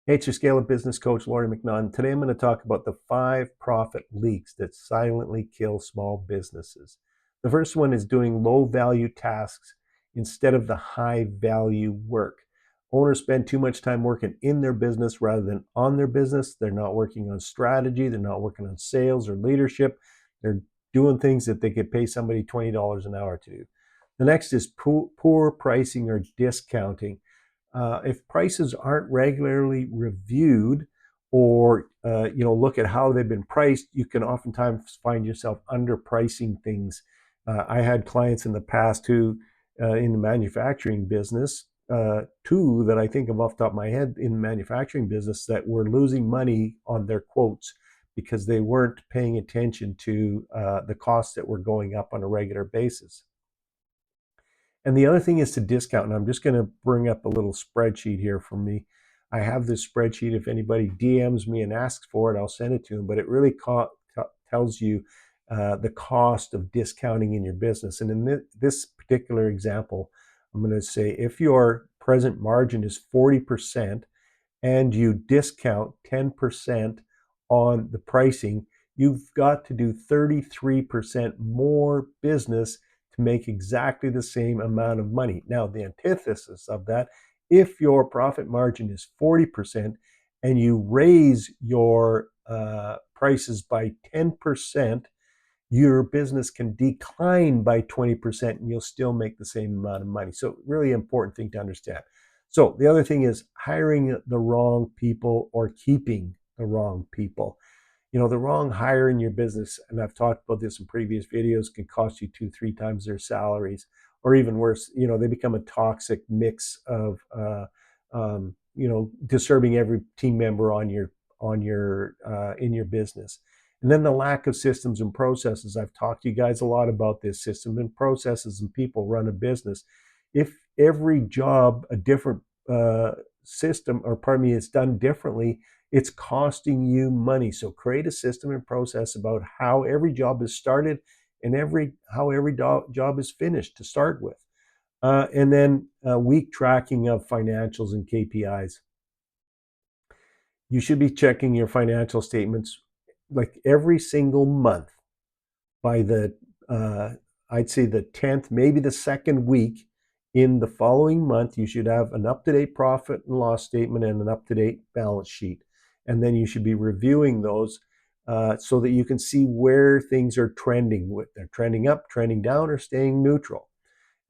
Hey, it's your Scale Up Business Coach, Laurie McNaughton. Today I'm going to talk about the 5 profit leaks that silently kill small businesses. The first one is doing low value tasks instead of the high value work. Owners spend too much time working in their business rather than on their business. They're not working on strategy. They're not working on sales or leadership. They're doing things that they could pay somebody $20 an hour to do. The next is poor pricing or discounting. If prices aren't regularly reviewed or look at how they've been priced, you can oftentimes find yourself underpricing things. I had clients in the past who, in the manufacturing business, two that I think of off the top of my head in the manufacturing business, that were losing money on their quotes because they weren't paying attention to the costs that were going up on a regular basis. And the other thing is to discount. And I'm just going to bring up a little spreadsheet here for me. I have this spreadsheet. If anybody DMs me and asks for it, I'll send it to them. But it really tells you the cost of discounting in your business. And in this particular example, I'm going to say if your present margin is 40% and you discount 10% on the pricing, you've got to do 33% more business to make exactly the same amount of money. Now, the antithesis of that, if your profit margin is 40% and you raise your prices by 10%, your business can decline by 20% and you'll still make the same amount of money. So really important thing to understand. So the other thing is hiring the wrong people or keeping the wrong people. The wrong hire in your business, and I've talked about this in previous videos, can cost you 2-3 times their salaries, or even worse, they become a toxic mix of, disturbing every team member on your in your business. And then the lack of systems and processes. I've talked to you guys a lot about this. System and processes and people run a business. If every job, a different system, or pardon me, it's done differently, it's costing you money. So create a system and process about how every job is started and how every job is finished to start with. And then week tracking of financials and KPIs. You should be checking your financial statements like every single month by the, I'd say the 10th, maybe the second week in the following month. You should have an up-to-date profit and loss statement and an up-to-date balance sheet. And then you should be reviewing those so that you can see where things are trending. They're trending up, trending down, or staying neutral.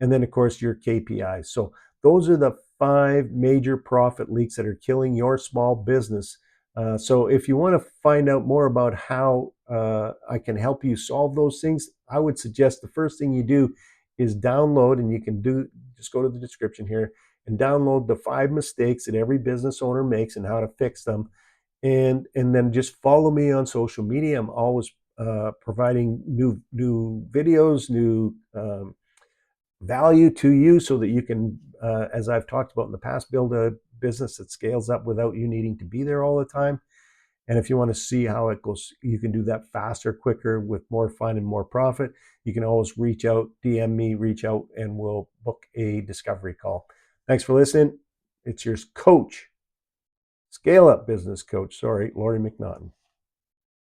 And then, of course, your KPIs. So those are the 5 major profit leaks that are killing your small business. So if you want to find out more about how I can help you solve those things, I would suggest the first thing you do is download, and you can just go to the description here and download the 5 mistakes that every business owner makes and how to fix them. And then just follow me on social media. I'm always providing new videos, new value to you, so that you can, as I've talked about in the past, build a business that scales up without you needing to be there all the time. And if you want to see how it goes, you can do that faster, quicker, with more fun and more profit. You can always reach out, DM me, reach out, and we'll book a discovery call. Thanks for listening. It's your coach, Scale Up Business Coach, Laurie McNaughton.